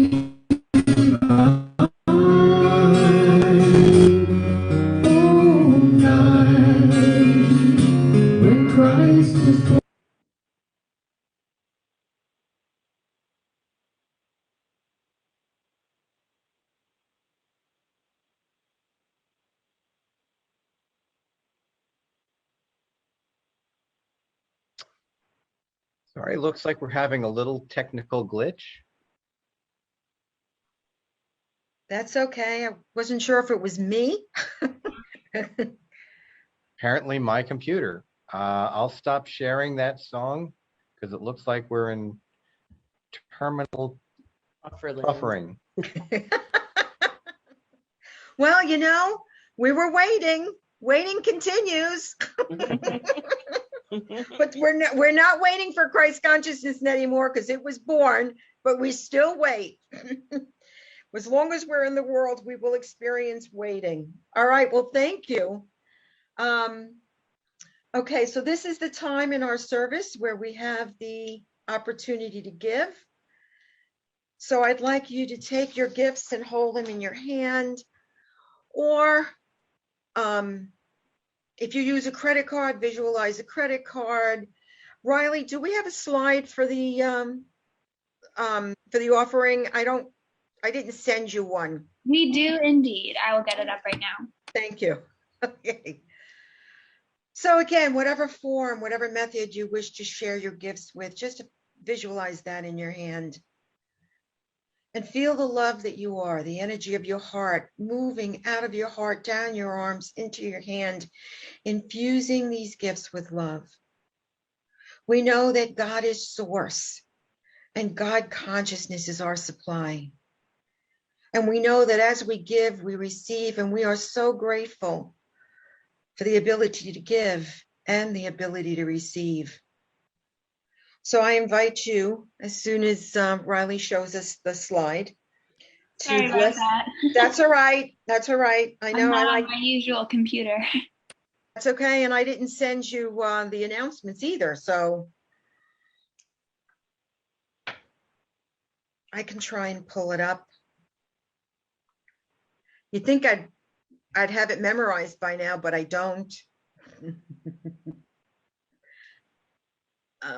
Speaker 1: thine, oh night when Christ was born.
Speaker 3: Sorry, looks like we're having a little technical glitch.
Speaker 2: That's okay. I wasn't sure if it was me.
Speaker 3: Apparently my computer. I'll stop sharing that song because it looks like we're in terminal buffering.
Speaker 2: Well, you know, we were waiting. Waiting continues. But we're not waiting for Christ consciousness anymore because it was born, but we still wait. As long as we're in the world, we will experience waiting. All right, well, thank you. Okay, so this is the time in our service where we have the opportunity to give. So I'd like you to take your gifts and hold them in your hand, or if you use a credit card, visualize a credit card. Riley, do we have a slide for the offering? I didn't send you one.
Speaker 15: We do indeed. I will get it up right now.
Speaker 2: Thank you. Okay. So again, whatever form, whatever method you wish to share your gifts with, just visualize that in your hand. And feel the love that you are, the energy of your heart moving out of your heart, down your arms, into your hand, infusing these gifts with love. We know that God is source and God consciousness is our supply. And we know that as we give, we receive, and we are so grateful for the ability to give and the ability to receive. So I invite you, as soon as Riley shows us the slide, to
Speaker 15: Sorry about
Speaker 2: bless.
Speaker 15: that.
Speaker 2: That's all right. That's all right. I know.
Speaker 15: I'm not
Speaker 2: I like
Speaker 15: on my usual computer.
Speaker 2: That's okay. And I didn't send you the announcements either, so I can try and pull it up. You'd think I'd have it memorized by now, but I don't.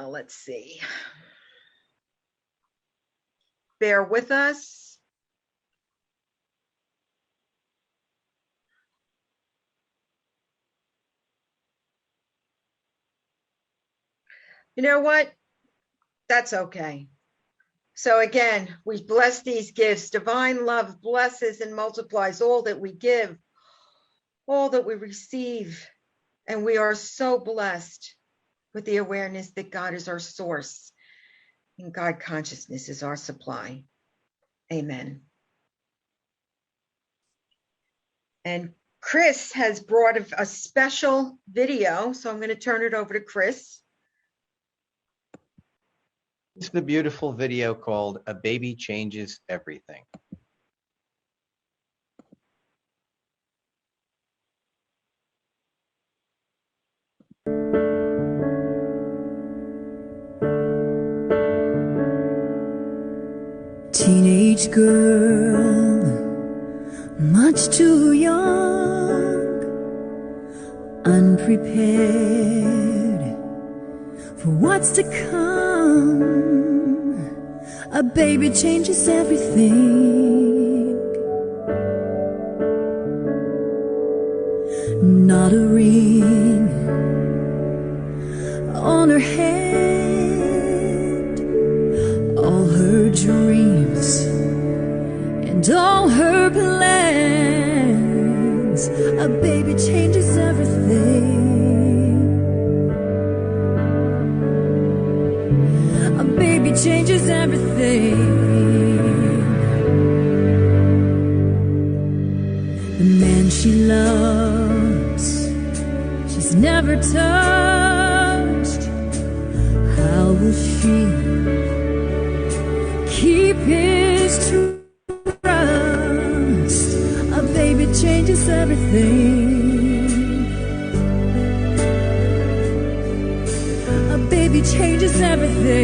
Speaker 2: Let's see. Bear with us. You know what? That's okay. So again, we bless these gifts. Divine love blesses and multiplies all that we give, all that we receive. And we are so blessed with the awareness that God is our source and God consciousness is our supply. Amen. And Chris has brought a special video, so I'm going to turn it over to Chris.
Speaker 3: It's the beautiful video called A Baby Changes Everything.
Speaker 16: Teenage girl, much too young, unprepared for what's to come. A baby changes everything. Not a ring on her hand, all her dreams and all her plans. A baby changes everything. A baby changes everything. The man she loves, she's never touched. How will she keep his trust? A baby changes everything. A baby changes everything.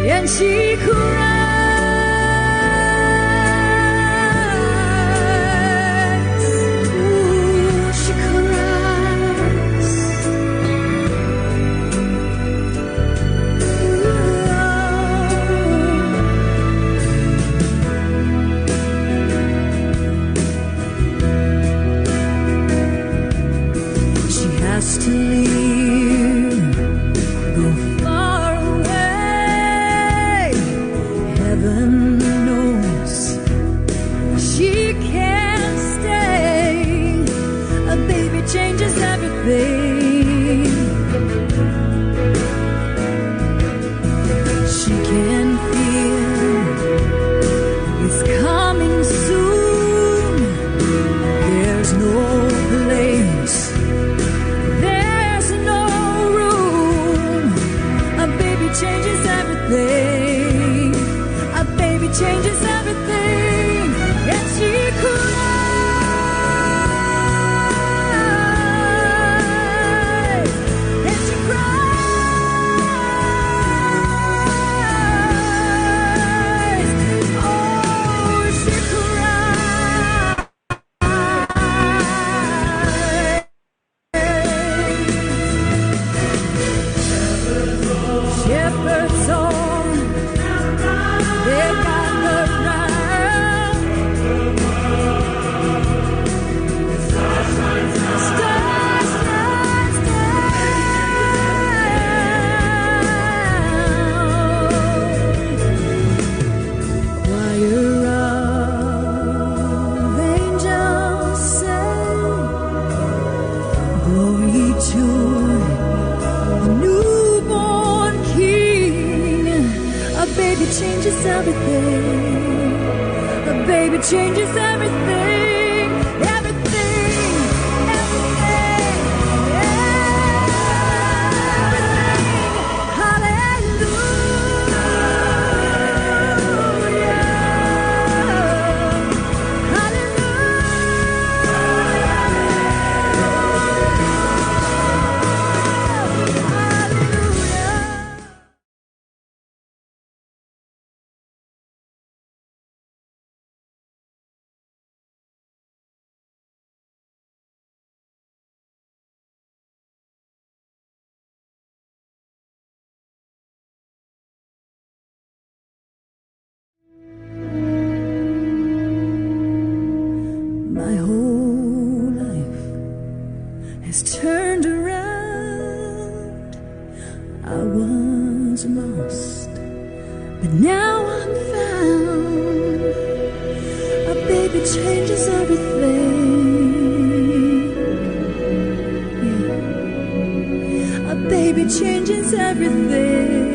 Speaker 16: And she cries. To leave, go far away. Heaven knows she can't stay. A baby changes everything. She can feel it's coming soon. There's no place, changes everything. A baby changes everything. And she cries. And she cries. Oh, she cries. Shepherd's song, they got the ground. Star shines down. Choir of angels sing, glory to the newborn King. A baby changes everything. A baby changes everything. Everything, everything, everything. Hallelujah. My whole life has turned around. I was lost, but now I'm found. A baby changes everything. Yeah. A baby changes everything.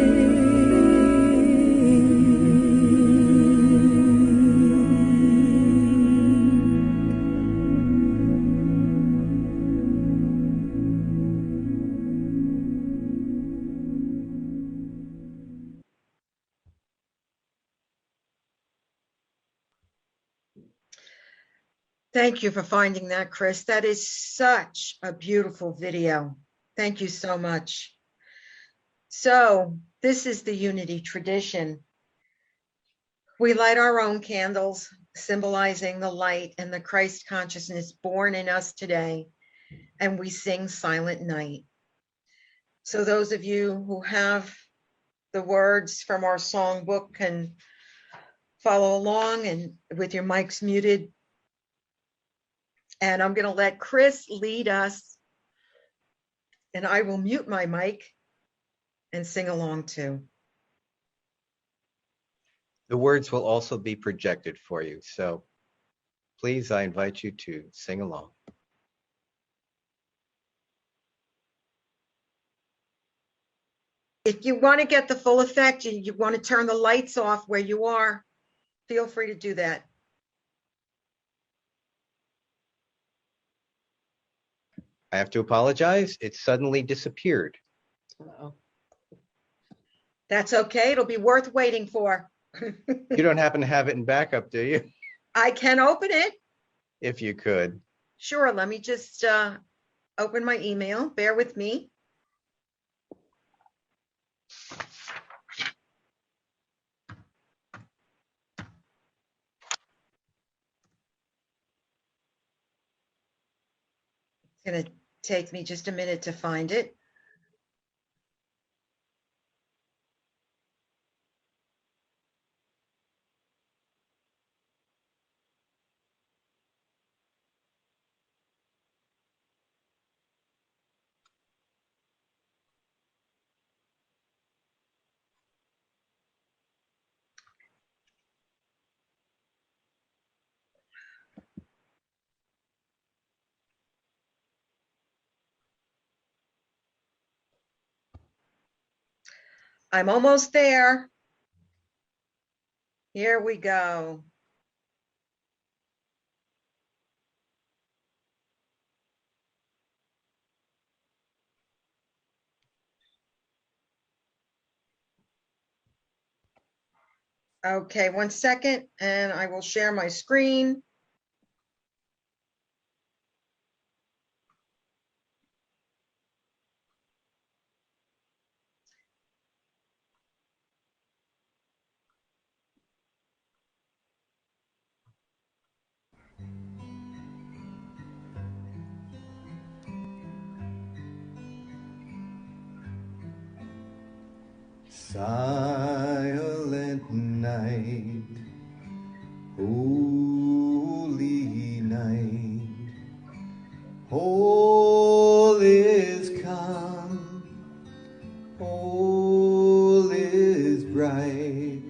Speaker 2: Thank you for finding that, Chris. That is such a beautiful video. Thank you so much. So this is the Unity tradition. We light our own candles, symbolizing the light and the Christ consciousness born in us today, and we sing Silent Night. So those of you who have the words from our songbook can follow along and with your mics muted. And I'm going to let Chris lead us, and I will mute my mic and sing along too.
Speaker 3: The words will also be projected for you, so please, I invite you to sing along.
Speaker 2: If you want to get the full effect, you want to turn the lights off where you are, feel free to do that.
Speaker 3: I have to apologize. It suddenly disappeared.
Speaker 2: Uh-oh. That's okay. It'll be worth waiting for.
Speaker 3: You don't happen to have it in backup, do you?
Speaker 2: I can open it.
Speaker 3: If you could.
Speaker 2: Sure. Let me just open my email. Bear with me. It's going to take me just a minute to find it. I'm almost there. Here we go. Okay, 1 second, and I will share my screen.
Speaker 5: Silent night, holy night, all is calm, all is bright,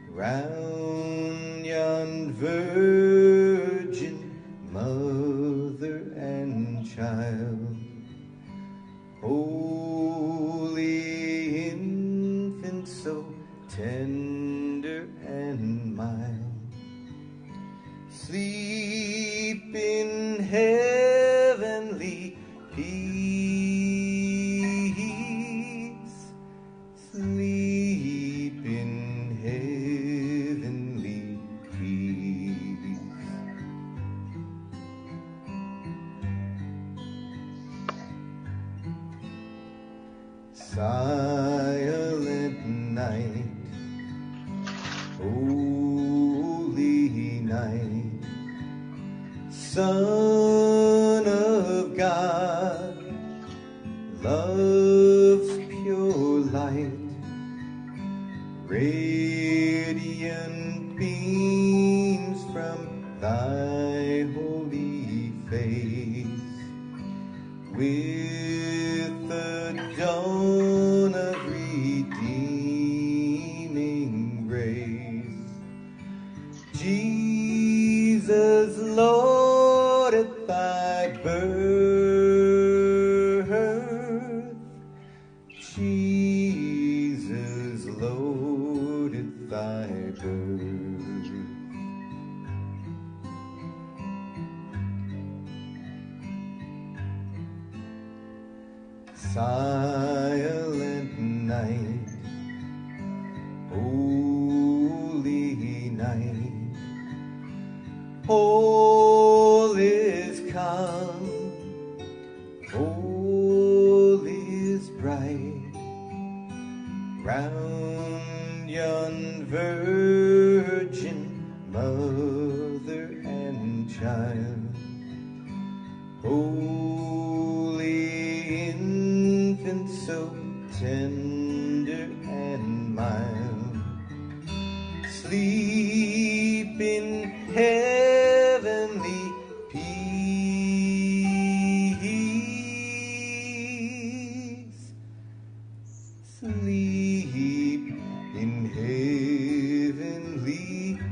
Speaker 5: round yon virgin mother and child. Holy infant, so tender and mild, sleep in heavenly peace, sleep in heavenly peace. Silent night, holy night, Son of God, love's pure light, radiant beams from thy holy face, with the dawn of redeeming grace. Jesus, Lord, at thy birth, Jesus, Lord, at thy birth. Silent night, holy night, all is calm, all is bright, round yon virgin mother and child. Holy infant,
Speaker 17: so tender and mild. Sleep in heavenly peace. Sleep in heavenly peace.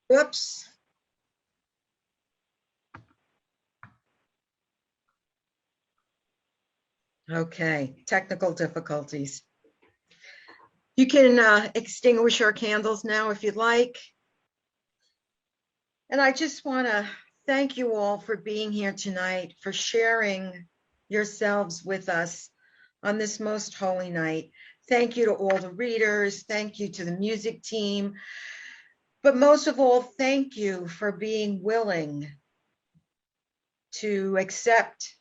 Speaker 2: Whoops. Okay, technical difficulties. You can extinguish our candles now if you'd like. And I just want to thank you all for being here tonight, for sharing yourselves with us on this most holy night. Thank you to all the readers. Thank you to the music team. But most of all, thank you for being willing to accept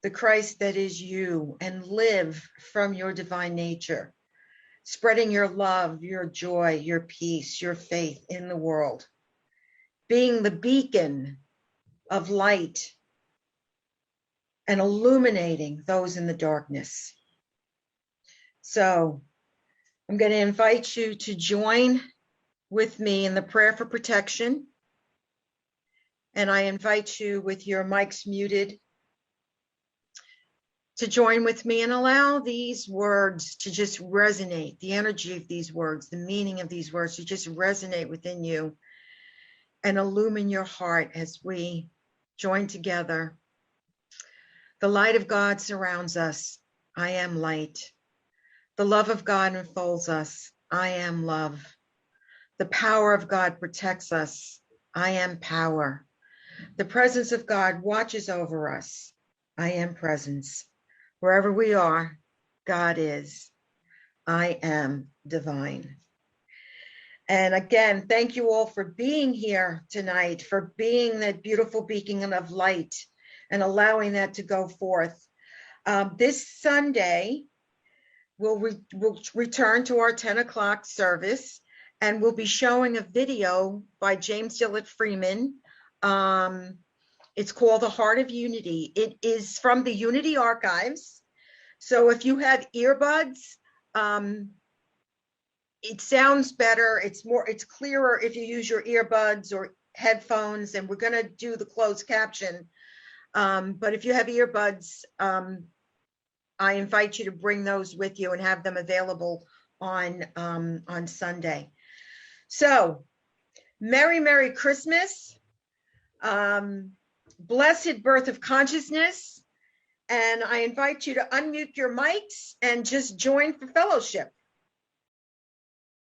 Speaker 2: the Christ that is you and live from your divine nature, spreading your love, your joy, your peace, your faith in the world, being the beacon of light and illuminating those in the darkness. So I'm going to invite you to join with me in the prayer for protection. And I invite you, with your mics muted, to join with me and allow these words to just resonate, the energy of these words, the meaning of these words to just resonate within you and illumine your heart as we join together. The light of God surrounds us. I am light. The love of God enfolds us. I am love. The power of God protects us. I am power. The presence of God watches over us. I am presence. Wherever we are, God is. I am divine. And again, thank you all for being here tonight, for being that beautiful beacon of light and allowing that to go forth. This Sunday, we'll return to our 10 o'clock service, and we'll be showing a video by James Gillett Freeman. It's called The Heart of Unity. It is from the Unity Archives. So if you have earbuds, it sounds better. It's clearer if you use your earbuds or headphones, and we're going to do the closed caption. But if you have earbuds, I invite you to bring those with you and have them available on Sunday. So, Merry Christmas. Blessed birth of consciousness. And I invite you to unmute your mics and just join for fellowship.